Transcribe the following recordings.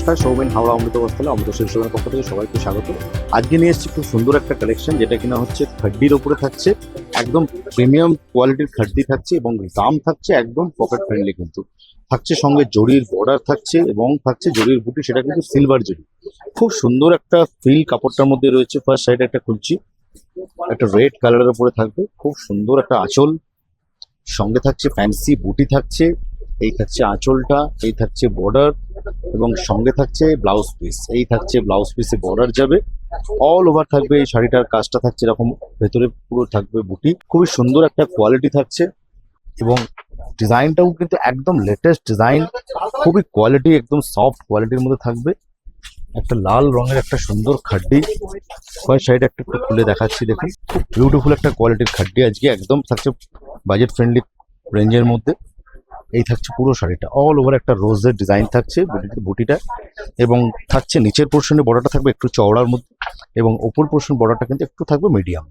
নমস্কার, সৌমেন হাওড়া অমৃত বস্ত্রালয় অমৃত শিল্পের পক্ষ থেকে সবাইকে স্বাগত। আজকে নিয়ে এসেছি খুব সুন্দর একটা কালেকশন, যেটা কিনা হচ্ছে খাড্ডির ওপরে থাকছে। একদম প্রিমিয়াম কোয়ালিটির খাড্ডি থাকছে এবং দাম থাকছে একদম পকেট ফ্রেন্ডলি। কিন্তু থাকছে সঙ্গে জরির বর্ডার থাকছে এবং থাকছে জরির বুটি, সেটা কিন্তু সিলভার জরি। খুব সুন্দর একটা ফিল কাপড়টার মধ্যে রয়েছে। ফার্স্ট সাইডে একটা খুলছি, একটা রেড কালারের উপরে থাকবে, খুব সুন্দর একটা আঁচল, সঙ্গে থাকছে ফ্যান্সি বুটি থাকছে। এই থাকছে আঁচলটা, এই থাকছে বর্ডার এবং সঙ্গে থাকছে ব্লাউজ পিস। এই থাকছে ব্লাউজ পিসে বর্ডার যাবে, অল ওভার থাকবে এই শাড়িটার কাজটা থাকছে এরকম, ভেতরে পুরো থাকবে বুটি। খুবই সুন্দর একটা কোয়ালিটি থাকছে এবং ডিজাইনটাও কিন্তু একদম লেটেস্ট ডিজাইন, খুবই কোয়ালিটি, একদম সফট কোয়ালিটির মধ্যে থাকবে। একটা লাল রঙের একটা সুন্দর খাড্ডি, কয়েক সাইড একটা একটু খুলে দেখাচ্ছি, দেখুন খুব বিউটিফুল একটা কোয়ালিটির খাড্ডি। আজকে একদম থাকছে বাজেট ফ্রেন্ডলি রেঞ্জের মধ্যে। এই থাকছে পুরো শাড়িটা, অল ওভার একটা রোজের ডিজাইন থাকছে বুটিটা, এবং থাকছে নিচের পোর্শনে বর্ডারটা থাকবে একটু চওড়ার মধ্যে এবং ওপর পোর্শন বর্ডারটা কিন্তু একটু থাকবে মিডিয়াম।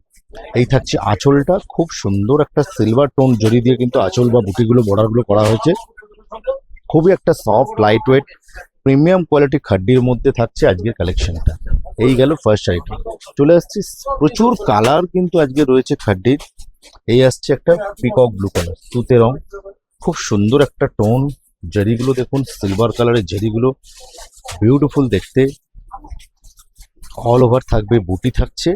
এই থাকছে আঁচলটা, খুব সুন্দর একটা সিলভার টোন জরি দিয়ে কিন্তু আঁচল বা বুটিগুলো বর্ডারগুলো করা হয়েছে। খুবই একটা soft light weight premium quality খাড্ডির মধ্যে থাকছে আজকের কালেকশনটা। এই গেল ফার্স্ট শাড়িটা। চলে আসছি, প্রচুর কালার কিন্তু আজকে রয়েছে খাড্ডির। এই আসছে একটা পিকক ব্লু কালার, তুতে রং, খুব সুন্দর একটা টোন। জারিগুলো দেখুন, সিলভার কালারের জারিগুলো বিউটিফুল দেখতে। অল ওভার থাকবে বুটি থাকছে,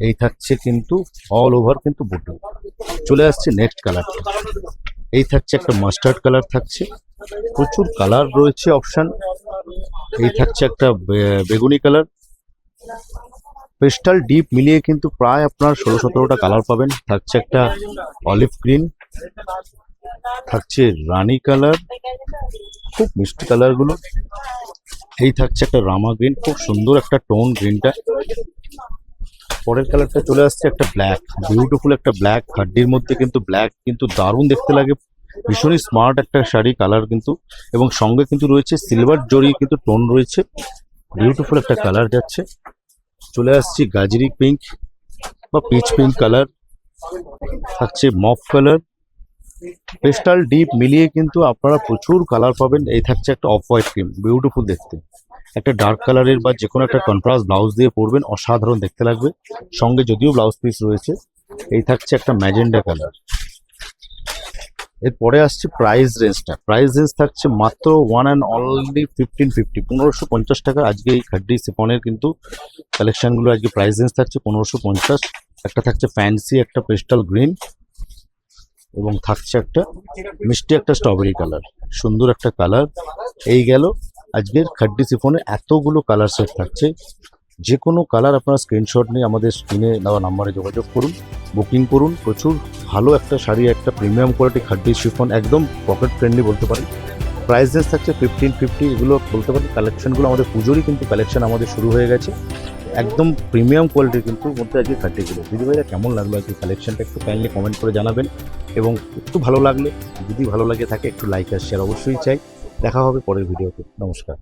এই থাকছে কিন্তু অল ওভার কিন্তু বুটি। চলে আসছে নেক্সট কালারটা, এই থাকছে একটা মাস্টার্ড কালার থাকছে, প্রচুর কালার রয়েছে অপশন। এই থাকছে একটা বেগুনি কালার, পেস্টাল ডিপ মিলিয়ে কিন্তু প্রায় আপনার 16-17টা কালার পাবেন। থাকছে একটা অলিভ গ্রিন, থাকছে রানী কালার, খুব মিষ্টি কালারগুলো। এই থাকছে একটা রামা গ্রিন, খুব সুন্দর একটা টোন গ্রিনটা। পরের কালারটা চলে আসছে একটা ব্ল্যাক, বিউটিফুল একটা ব্ল্যাক খাড্ডির মধ্যে, কিন্তু ব্ল্যাক কিন্তু দারুণ দেখতে লাগে, ভীষণই স্মার্ট একটা শাড়ি কালার কিন্তু। এবং সঙ্গে কিন্তু রয়েছে সিলভার জরি কিন্তু টোন রয়েছে, বিউটিফুল একটা কালার যাচ্ছে। চলে আসছি গাজরি পিঙ্ক বা পিচ পিঙ্ক কালার, থাকছে মফ কালার, পেস্টাল ডিপ মিলিয়ে কিন্তু আপনারা প্রচুর কালার পাবেন। এই থাকছে একটা অফ হোয়াইট ক্রিম, বিউটিফুল দেখতে। একটা ডার্ক কালারের বা যে কোনো একটা কন্ট্রাস্ট ব্লাউজ দিয়ে পরবেন, অসাধারণ দেখতে লাগবে। সঙ্গে যদিও ব্লাউজ পিস রয়েছে। এই থাকছে একটা ম্যাজেন্ডা কালার। এরপরে আসছে প্রাইস রেঞ্জটা, প্রাইস রেঞ্জ থাকছে মাত্র 1 অ্যান্ড অনলি 1550, 1550 টাকা। আজকে এই খাড্ডি সিফনের কিন্তু কালেকশনগুলো আজকে প্রাইস রেঞ্জ থাকছে 1550। একটা থাকছে ফ্যান্সি একটা পেস্টাল গ্রিন, এবং থাকছে একটা মিষ্টি একটা স্ট্রবেরি কালার, সুন্দর একটা কালার। এই গেল আজকের খাড্ডি সিফনে এতগুলো কালার সেট থাকছে। যে কোনো কালার আপনারা স্ক্রিনশট নিয়ে আমাদের স্ক্রিনে দেওয়া নাম্বারে যোগাযোগ করুন, বুকিং করুন। প্রচুর ভালো একটা শাড়ি, একটা প্রিমিয়াম কোয়ালিটি খাড্ডি শিফন, একদম পকেট ফ্রেন্ডলি বলতে পারেন। প্রাইস রেঞ্জ থাকছে 1550, এগুলো বলতে পারেন কালেকশনগুলো আমাদের পুজোরই কিন্তু কালেকশন আমাদের শুরু হয়ে গেছে। একদম প্রিমিয়াম কোয়ালিটির কিন্তু মধ্যে আজকে খাড্ডিগুলো। দিদি ভাইরা কেমন লাগলো আজকে কালেকশনটা একটু কাইন্ডলি কমেন্ট করে জানাবেন, এবং একটু ভালো লাগলে, যদি ভালো লাগে থাকে একটু লাইক আর শেয়ার অবশ্যই চাই। দেখা হবে পরের ভিডিওতে। নমস্কার।